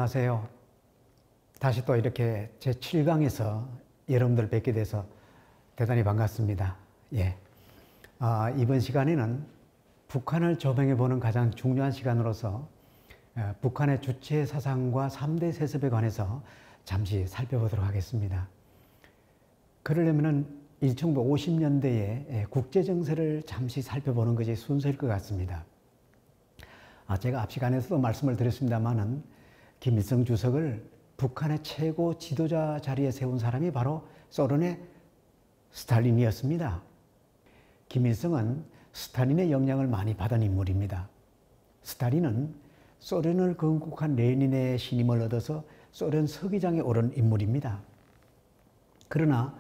안녕하세요. 다시 또 이렇게 제7강에서 여러분들 뵙게 돼서 대단히 반갑습니다. 이번 시간에는 북한을 조명해 보는 가장 중요한 시간으로서 북한의 주체 사상과 3대 세습에 관해서 잠시 살펴보도록 하겠습니다. 그러려면 1950년대의 국제 정세를 잠시 살펴보는 것이 순서일 것 같습니다. 제가 앞 시간에서도 말씀을 드렸습니다마는 김일성 주석을 북한의 최고 지도자 자리에 세운 사람이 바로 소련의 스탈린이었습니다. 김일성은 스탈린의 영향을 많이 받은 인물입니다. 스탈린은 소련을 건국한 레닌의 신임을 얻어서 소련 서기장에 오른 인물입니다. 그러나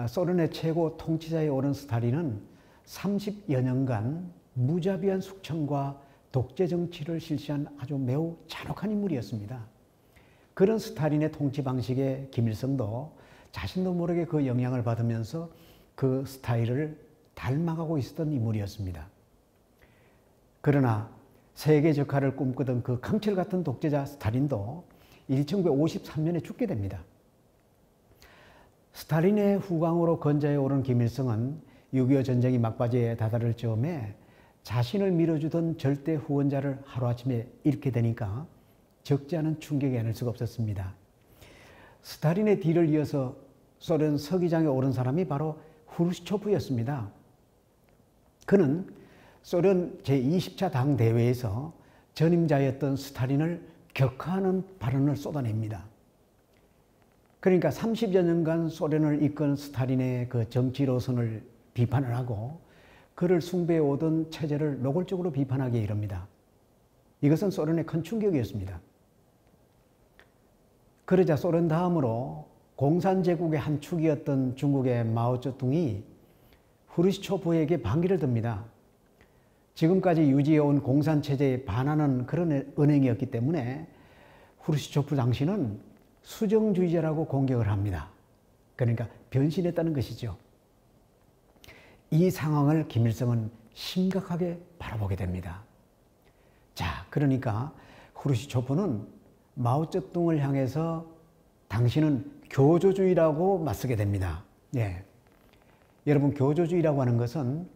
소련의 최고 통치자에 오른 스탈린은 30여 년간 무자비한 숙청과 독재 정치를 실시한 아주 매우 잔혹한 인물이었습니다. 그런 스탈린의 통치 방식에 김일성도 자신도 모르게 그 영향을 받으면서 그 스타일을 닮아가고 있었던 인물이었습니다. 그러나 세계적화를 꿈꾸던 그 강철 같은 독재자 스탈린도 1953년에 죽게 됩니다. 스탈린의 후광으로 건자에 오른 김일성은 6.25 전쟁이 막바지에 다다를 즈음에 자신을 밀어주던 절대 후원자를 하루아침에 잃게 되니까 적지 않은 충격이 아닐 수가 없었습니다. 스탈린의 뒤를 이어서 소련 서기장에 오른 사람이 바로 후르시초프였습니다. 그는 소련 제20차 당대회에서 전임자였던 스탈린을 격하는 발언을 쏟아냅니다. 그러니까 30여 년간 소련을 이끈 스탈린의 그 정치 노선을 비판을 하고 그를 숭배해 오던 체제를 노골적으로 비판하기에 이릅니다. 이것은 소련의 큰 충격이었습니다. 그러자 소련 다음으로 공산제국의 한 축이었던 중국의 마오쩌둥이 후르시초프에게 반기를 듭니다. 지금까지 유지해온 공산체제에 반하는 그런 은행이었기 때문에 후르시초프 당시는 수정주의자라고 공격을 합니다. 그러니까 변신했다는 것이죠. 이 상황을 김일성은 심각하게 바라보게 됩니다. 그러니까 후르시초프는 마오쩌둥을 향해서 당신은 교조주의라고 맞서게 됩니다. 여러분, 교조주의라고 하는 것은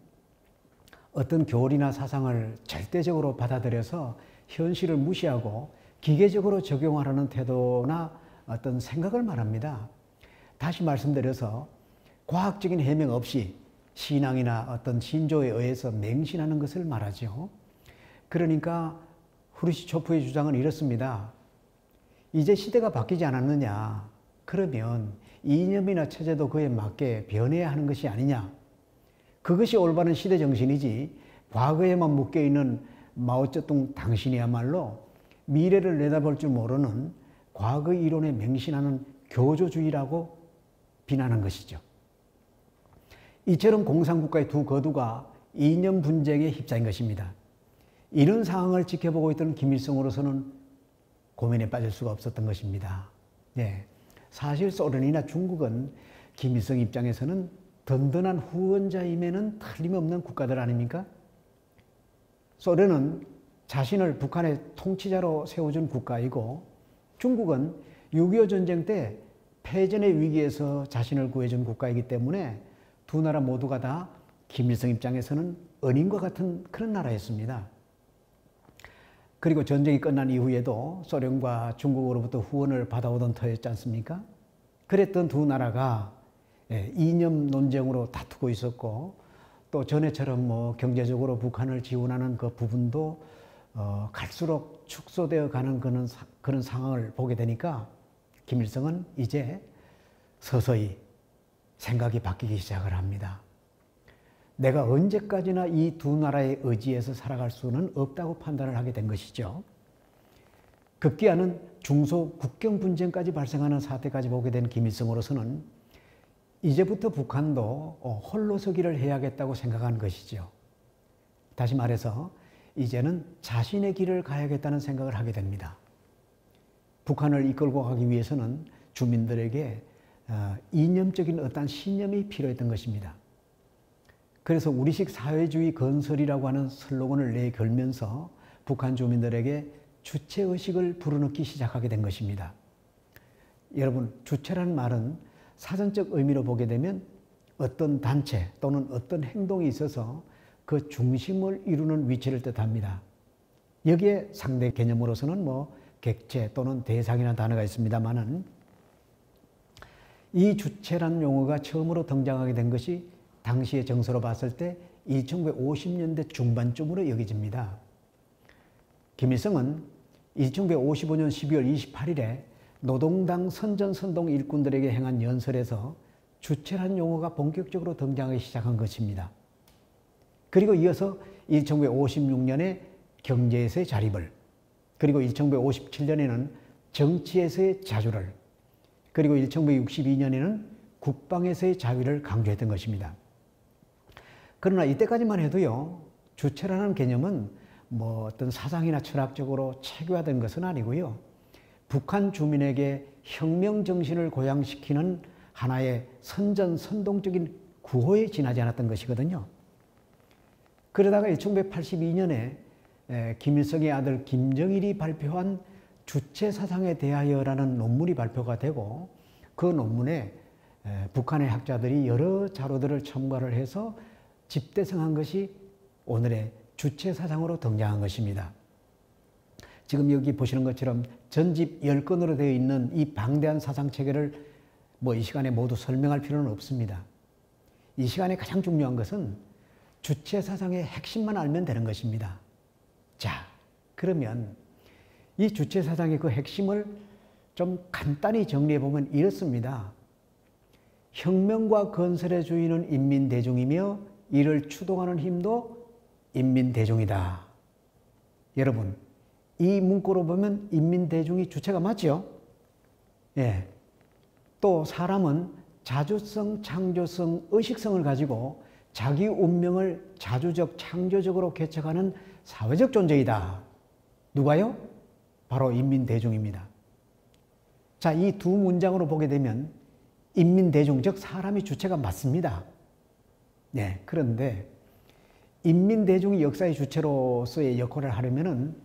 어떤 교리나 사상을 절대적으로 받아들여서 현실을 무시하고 기계적으로 적용하려는 태도나 어떤 생각을 말합니다. 다시 말씀드려서 과학적인 해명 없이 신앙이나 어떤 신조에 의해서 맹신하는 것을 말하죠. 그러니까 후르시초프의 주장은 이렇습니다. 이제 시대가 바뀌지 않았느냐? 그러면 이념이나 체제도 그에 맞게 변해야 하는 것이 아니냐? 그것이 올바른 시대 정신이지 과거에만 묶여있는 마오쩌둥 당신이야말로 미래를 내다볼 줄 모르는 과거 이론에 맹신하는 교조주의라고 비난한 것이죠. 이처럼 공산국가의 두 거두가 이념 분쟁에 휩싸인 것입니다. 이런 상황을 지켜보고 있던 김일성으로서는 고민에 빠질 수가 없었던 것입니다. 사실 소련이나 중국은 김일성 입장에서는 든든한 후원자임에는 틀림없는 국가들 아닙니까? 소련은 자신을 북한의 통치자로 세워준 국가이고 중국은 6.25 전쟁 때 패전의 위기에서 자신을 구해준 국가이기 때문에 두 나라 모두가 다 김일성 입장에서는 은인과 같은 그런 나라였습니다. 그리고 전쟁이 끝난 이후에도 소련과 중국으로부터 후원을 받아오던 터였지 않습니까? 그랬던 두 나라가 이념 논쟁으로 다투고 있었고 또 전에처럼 경제적으로 북한을 지원하는 그 부분도 갈수록 축소되어 가는 그런 상황을 보게 되니까 김일성은 이제 서서히 생각이 바뀌기 시작을 합니다. 내가 언제까지나 이 두 나라의 의지에서 살아갈 수는 없다고 판단을 하게 된 것이죠. 급기야는 중소 국경 분쟁까지 발생하는 사태까지 보게 된 김일성으로서는 이제부터 북한도 홀로 서기를 해야겠다고 생각한 것이죠. 다시 말해서 이제는 자신의 길을 가야겠다는 생각을 하게 됩니다. 북한을 이끌고 가기 위해서는 주민들에게 이념적인 어떤 신념이 필요했던 것입니다. 그래서 우리식 사회주의 건설이라고 하는 슬로건을 내걸면서 북한 주민들에게 주체의식을 불어넣기 시작하게 된 것입니다. 여러분, 주체라는 말은 사전적 의미로 보게 되면 어떤 단체 또는 어떤 행동이 있어서 그 중심을 이루는 위치를 뜻합니다. 여기에 상대 개념으로서는 객체 또는 대상이라는 단어가 있습니다만은, 이 주체라는 용어가 처음으로 등장하게 된 것이 당시의 정서로 봤을 때 1950년대 중반쯤으로 여겨집니다. 김일성은 1955년 12월 28일에 노동당 선전선동 일꾼들에게 행한 연설에서 주체라는 용어가 본격적으로 등장하기 시작한 것입니다. 그리고 이어서 1956년에 경제에서의 자립을, 그리고 1957년에는 정치에서의 자주를, 그리고 1962년에는 국방에서의 자위를 강조했던 것입니다. 그러나 이때까지만 해도요, 주체라는 개념은 어떤 사상이나 철학적으로 체계화된 것은 아니고요, 북한 주민에게 혁명 정신을 고양시키는 하나의 선전선동적인 구호에 지나지 않았던 것이거든요. 그러다가 1982년에 김일성의 아들 김정일이 발표한 주체 사상에 대하여라는 논문이 발표가 되고, 그 논문에 북한의 학자들이 여러 자료들을 첨가를 해서 집대성한 것이 오늘의 주체 사상으로 등장한 것입니다. 지금 여기 보시는 것처럼 전집 10권으로 되어 있는 이 방대한 사상 체계를 이 시간에 모두 설명할 필요는 없습니다. 이 시간에 가장 중요한 것은 주체 사상의 핵심만 알면 되는 것입니다. 자, 그러면 이 주체 사상의 그 핵심을 좀 간단히 정리해 보면 이렇습니다. 혁명과 건설의 주인은 인민대중이며 이를 추동하는 힘도 인민대중이다. 여러분, 이 문구로 보면 인민대중이 주체가 맞죠? 예. 또 사람은 자주성, 창조성, 의식성을 가지고 자기 운명을 자주적, 창조적으로 개척하는 사회적 존재이다. 누가요? 바로 인민대중입니다. 자, 이 두 문장으로 보게 되면 인민대중, 즉 사람이 주체가 맞습니다. 네, 그런데 인민대중이 역사의 주체로서의 역할을 하려면은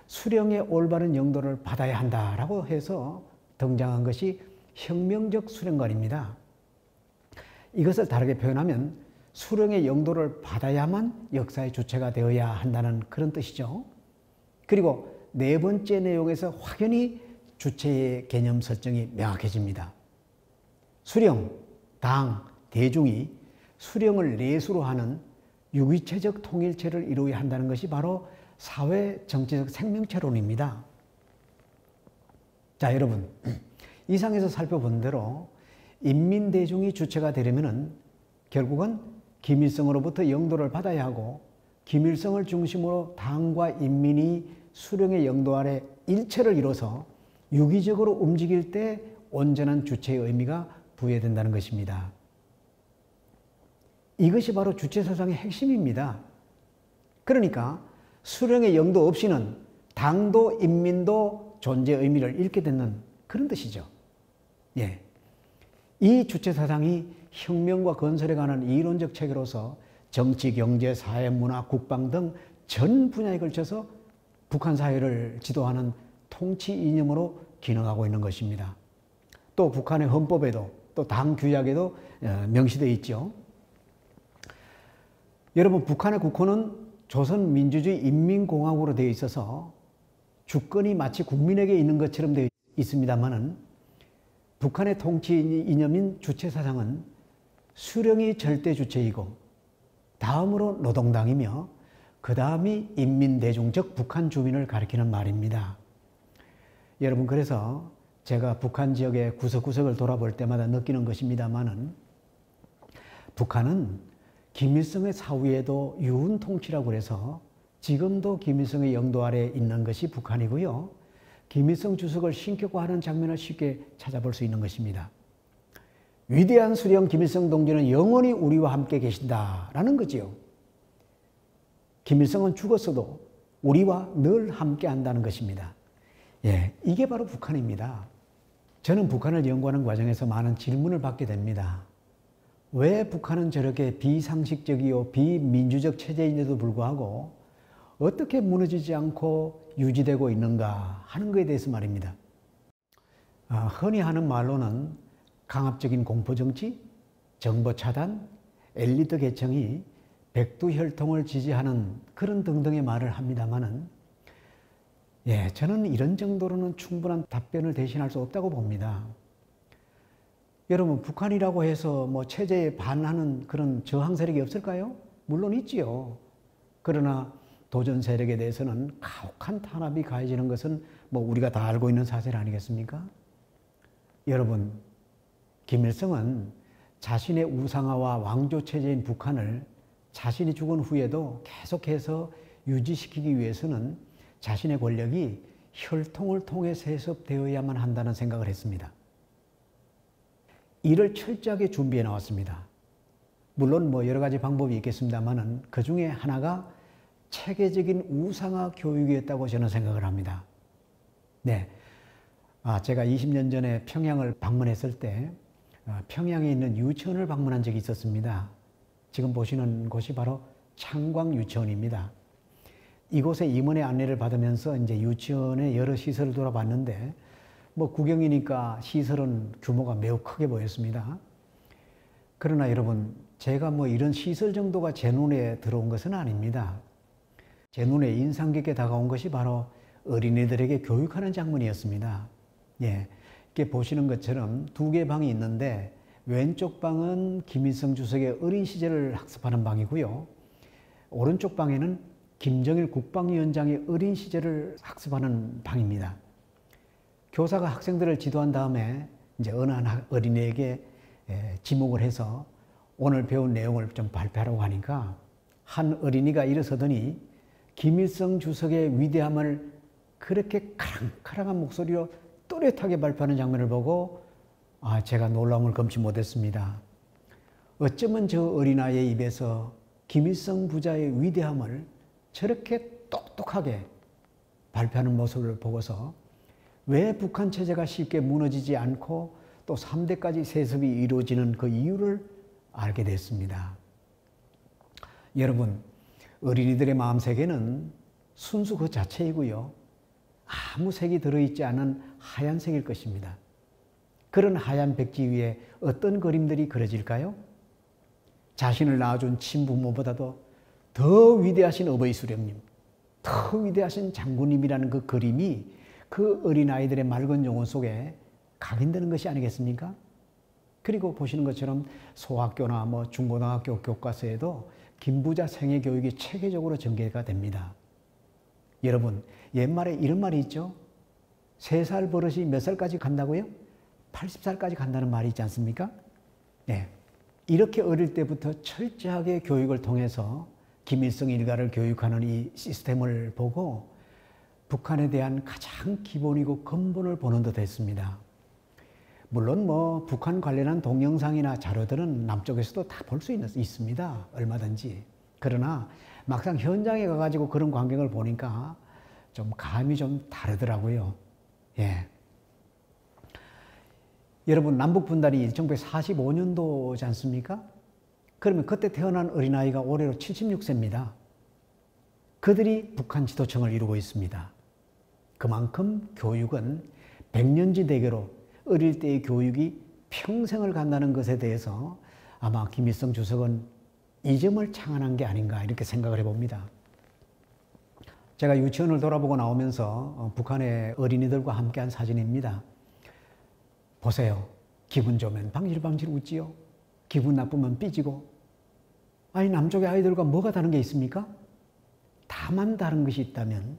수령의 올바른 영도를 받아야 한다라고 해서 등장한 것이 혁명적 수령관입니다. 이것을 다르게 표현하면 수령의 영도를 받아야만 역사의 주체가 되어야 한다는 그런 뜻이죠. 그리고 네 번째 내용에서 확연히 주체의 개념 설정이 명확해집니다. 수령, 당, 대중이 수령을 내수로 하는 유기체적 통일체를 이루어야 한다는 것이 바로 사회 정치적 생명체론입니다. 자, 여러분, 이상에서 살펴본 대로 인민대중이 주체가 되려면 결국은 김일성으로부터 영도를 받아야 하고, 김일성을 중심으로 당과 인민이 수령의 영도 아래 일체를 이뤄서 유기적으로 움직일 때 온전한 주체의 의미가 부여된다는 것입니다. 이것이 바로 주체 사상의 핵심입니다. 그러니까 수령의 영도 없이는 당도 인민도 존재의 의미를 잃게 되는 그런 뜻이죠. 예. 이 주체 사상이 혁명과 건설에 관한 이론적 체계로서 정치, 경제, 사회, 문화, 국방 등 전 분야에 걸쳐서 북한 사회를 지도하는 통치 이념으로 기능하고 있는 것입니다. 또 북한의 헌법에도 또 당 규약에도 명시되어 있죠. 여러분, 북한의 국호는 조선민주주의 인민공화국으로 되어 있어서 주권이 마치 국민에게 있는 것처럼 되어 있습니다만은, 북한의 통치 이념인 주체 사상은 수령이 절대 주체이고 다음으로 노동당이며 그 다음이 인민대중, 즉 북한 주민을 가리키는 말입니다. 여러분, 그래서 제가 북한 지역의 구석구석을 돌아볼 때마다 느끼는 것입니다만은, 북한은 김일성의 사후에도 유은 통치라고 해서 지금도 김일성의 영도 아래에 있는 것이 북한이고요, 김일성 주석을 신격화하는 장면을 쉽게 찾아볼 수 있는 것입니다. 위대한 수령 김일성 동지는 영원히 우리와 함께 계신다라는 거지요. 김일성은 죽었어도 우리와 늘 함께 한다는 것입니다. 예, 이게 바로 북한입니다. 저는 북한을 연구하는 과정에서 많은 질문을 받게 됩니다. 왜 북한은 저렇게 비상식적이요 비민주적 체제인데도 불구하고 어떻게 무너지지 않고 유지되고 있는가 하는 것에 대해서 말입니다. 흔히 하는 말로는 강압적인 공포정치, 정보 차단, 엘리트 계층이 백두혈통을 지지하는 그런 등등의 말을 합니다마는, 저는 이런 정도로는 충분한 답변을 대신할 수 없다고 봅니다. 여러분, 북한이라고 해서 뭐 체제에 반하는 그런 저항 세력이 없을까요? 물론 있지요. 그러나 도전 세력에 대해서는 가혹한 탄압이 가해지는 것은 뭐 우리가 다 알고 있는 사실 아니겠습니까? 여러분, 김일성은 자신의 우상화와 왕조 체제인 북한을 자신이 죽은 후에도 계속해서 유지시키기 위해서는 자신의 권력이 혈통을 통해 세습되어야만 한다는 생각을 했습니다. 이를 철저하게 준비해 나왔습니다. 물론 뭐 여러 가지 방법이 있겠습니다만은 그 중에 하나가 체계적인 우상화 교육이었다고 저는 생각을 합니다. 제가 20년 전에 평양을 방문했을 때 평양에 있는 유치원을 방문한 적이 있었습니다. 지금 보시는 곳이 바로 창광 유치원입니다. 이곳에 임원의 안내를 받으면서 이제 유치원의 여러 시설을 돌아봤는데, 뭐 구경이니까 시설은 규모가 매우 크게 보였습니다. 그러나 여러분, 제가 뭐 이런 시설 정도가 제 눈에 들어온 것은 아닙니다. 제 눈에 인상 깊게 다가온 것이 바로 어린이들에게 교육하는 장면이었습니다. 이렇게 보시는 것처럼 두 개의 방이 있는데, 왼쪽 방은 김일성 주석의 어린 시절을 학습하는 방이고요. 오른쪽 방에는 김정일 국방위원장의 어린 시절을 학습하는 방입니다. 교사가 학생들을 지도한 다음에 이제 어느 한 어린이에게 지목을 해서 오늘 배운 내용을 좀 발표하라고 하니까 한 어린이가 일어서더니 김일성 주석의 위대함을 그렇게 카랑카랑한 목소리로 또렷하게 발표하는 장면을 보고 제가 놀라움을 금치 못했습니다. 어쩌면 저 어린아이의 입에서 김일성 부자의 위대함을 저렇게 똑똑하게 발표하는 모습을 보고서 왜 북한 체제가 쉽게 무너지지 않고 또 3대까지 세습이 이루어지는 그 이유를 알게 됐습니다. 여러분, 어린이들의 마음세계는 순수 그 자체이고요. 아무 색이 들어있지 않은 하얀색일 것입니다. 그런 하얀 백지 위에 어떤 그림들이 그려질까요? 자신을 낳아준 친부모보다도 더 위대하신 어버이 수령님, 더 위대하신 장군님이라는 그 그림이 그 어린아이들의 맑은 영혼 속에 각인되는 것이 아니겠습니까? 그리고 보시는 것처럼 소학교나 뭐 중고등학교 교과서에도 김부자 생애 교육이 체계적으로 전개가 됩니다. 여러분, 옛말에 이런 말이 있죠? 3살 버릇이 몇 살까지 간다고요? 80살까지 간다는 말이 있지 않습니까? 이렇게 어릴 때부터 철저하게 교육을 통해서 김일성 일가를 교육하는 이 시스템을 보고 북한에 대한 가장 기본이고 근본을 보는 듯 했습니다. 물론 뭐 북한 관련한 동영상이나 자료들은 남쪽에서도 다 볼 수 있습니다. 얼마든지. 그러나 막상 현장에 가가지고 그런 광경을 보니까 좀 감이 좀 다르더라고요. 여러분, 남북분단이 1945년도지 않습니까? 그러면 그때 태어난 어린아이가 올해로 76세입니다. 그들이 북한 지도층을 이루고 있습니다. 그만큼 교육은 백년지 대계로 어릴 때의 교육이 평생을 간다는 것에 대해서 아마 김일성 주석은 이 점을 창안한 게 아닌가 이렇게 생각을 해봅니다. 제가 유치원을 돌아보고 나오면서 북한의 어린이들과 함께한 사진입니다. 보세요. 기분 좋으면 방실방실 웃지요. 기분 나쁘면 삐지고. 아니, 남쪽의 아이들과 뭐가 다른 게 있습니까? 다만 다른 것이 있다면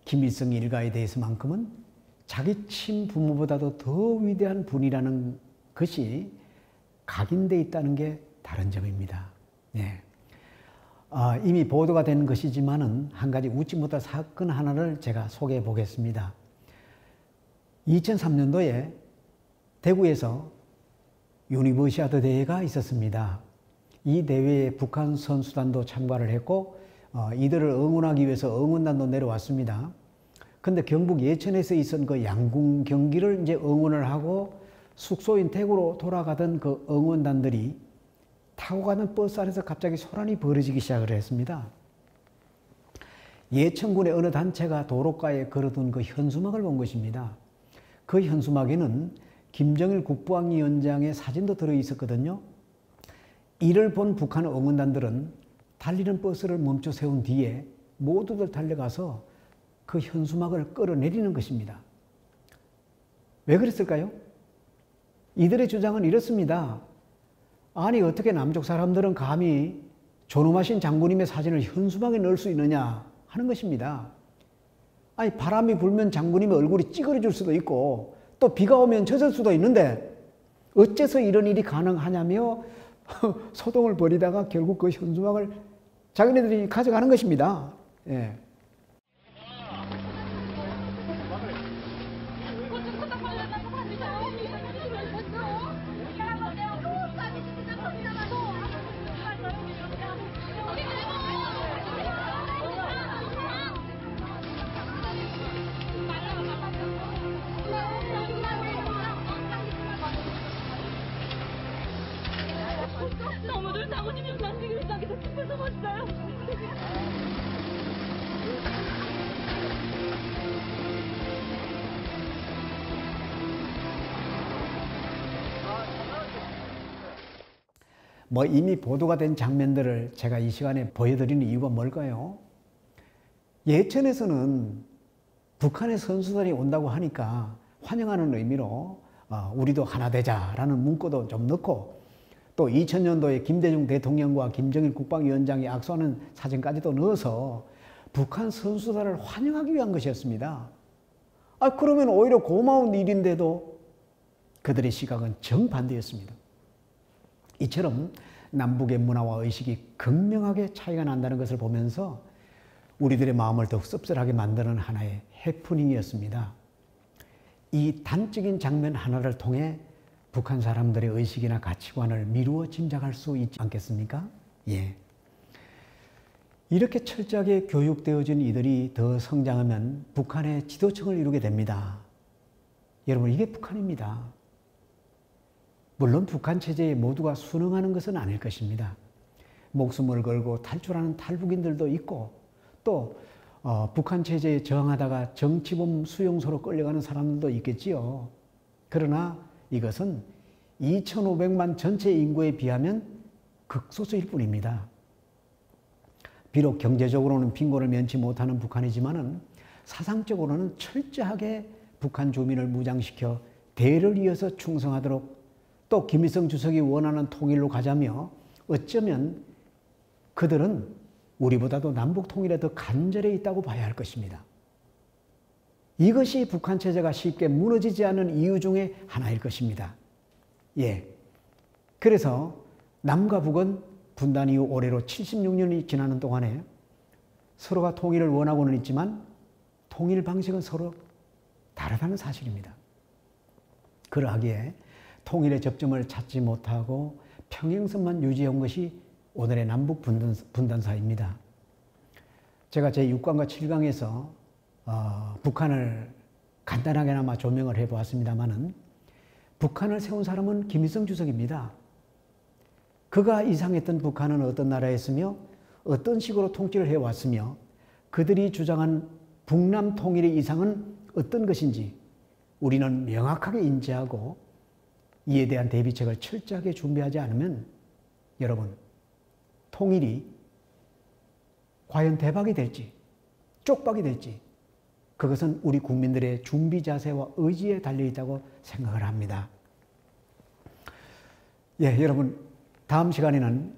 김일성 일가에 대해서만큼은 자기 친부모보다도 더 위대한 분이라는 것이 각인되어 있다는 게 다른 점입니다. 이미 보도가 된 것이지만은 한 가지 웃지 못할 사건 하나를 제가 소개해 보겠습니다. 2003년도에 대구에서 유니버시아드 대회가 있었습니다. 이 대회에 북한 선수단도 참가를 했고 이들을 응원하기 위해서 응원단도 내려왔습니다. 근데 경북 예천에서 있었던 그 양궁 경기를 이제 응원을 하고 숙소인 대구로 돌아가던 그 응원단들이 타고 가는 버스 안에서 갑자기 소란이 벌어지기 시작을 했습니다. 예천군의 어느 단체가 도로가에 걸어둔 그 현수막을 본 것입니다. 그 현수막에는 김정일 국방위원장의 사진도 들어있었거든요. 이를 본 북한 응원단들은 달리는 버스를 멈춰 세운 뒤에 모두들 달려가서 그 현수막을 끌어내리는 것입니다. 왜 그랬을까요? 이들의 주장은 이렇습니다. 아니 어떻게 남쪽 사람들은 감히 존엄하신 장군님의 사진을 현수막에 넣을 수 있느냐 하는 것입니다. 아니 바람이 불면 장군님의 얼굴이 찌그러질 수도 있고 또 비가 오면 젖을 수도 있는데 어째서 이런 일이 가능하냐며 소동을 벌이다가 결국 그 현수막을 자기네들이 가져가는 것입니다. 예. 너무들 장군님이 장식을 당해서 죽어서 왔어요. 뭐 이미 보도가 된 장면들을 제가 이 시간에 보여드리는 이유가 뭘까요? 예천에서는 북한의 선수단이 온다고 하니까 환영하는 의미로 우리도 하나 되자라는 문구도 좀 넣고 또 2000년도에 김대중 대통령과 김정일 국방위원장이 악수하는 사진까지도 넣어서 북한 선수단을 환영하기 위한 것이었습니다. 그러면 오히려 고마운 일인데도 그들의 시각은 정반대였습니다. 이처럼 남북의 문화와 의식이 극명하게 차이가 난다는 것을 보면서 우리들의 마음을 더욱 씁쓸하게 만드는 하나의 해프닝이었습니다. 이 단적인 장면 하나를 통해 북한 사람들의 의식이나 가치관을 미루어 짐작할 수 있지 않겠습니까? 예. 이렇게 철저하게 교육되어진 이들이 더 성장하면 북한의 지도층을 이루게 됩니다. 여러분, 이게 북한입니다. 물론 북한 체제에 모두가 순응하는 것은 아닐 것입니다. 목숨을 걸고 탈출하는 탈북인들도 있고 또 북한 체제에 저항하다가 정치범 수용소로 끌려가는 사람들도 있겠지요. 그러나 이것은 2,500만 전체 인구에 비하면 극소수일 뿐입니다. 비록 경제적으로는 빈곤을 면치 못하는 북한이지만은 사상적으로는 철저하게 북한 주민을 무장시켜 대를 이어서 충성하도록 또 김일성 주석이 원하는 통일로 가자며 어쩌면 그들은 우리보다도 남북 통일에 더 간절해 있다고 봐야 할 것입니다. 이것이 북한 체제가 쉽게 무너지지 않는 이유 중에 하나일 것입니다. 예. 그래서 남과 북은 분단 이후 올해로 76년이 지나는 동안에 서로가 통일을 원하고는 있지만 통일 방식은 서로 다르다는 사실입니다. 그러하기에 통일의 접점을 찾지 못하고 평행선만 유지해온 것이 오늘의 남북 분단사입니다. 제가 제6강과 7강에서 북한을 간단하게나마 조명을 해보았습니다마는 북한을 세운 사람은 김일성 주석입니다. 그가 이상했던 북한은 어떤 나라였으며 어떤 식으로 통치를 해왔으며 그들이 주장한 북남 통일의 이상은 어떤 것인지 우리는 명확하게 인지하고 이에 대한 대비책을 철저하게 준비하지 않으면 여러분 통일이 과연 대박이 될지 쪽박이 될지 그것은 우리 국민들의 준비 자세와 의지에 달려있다고 생각을 합니다. 예, 여러분 다음 시간에는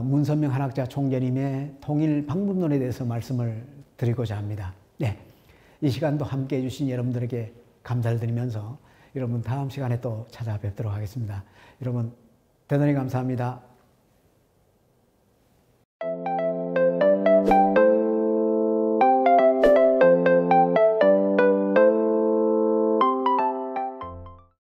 문선명 한학자 총재님의 통일 방법론에 대해서 말씀을 드리고자 합니다. 네, 이 시간도 함께해 주신 여러분들에게 감사를 드리면서 여러분 다음 시간에 또 찾아뵙도록 하겠습니다. 여러분 대단히 감사합니다.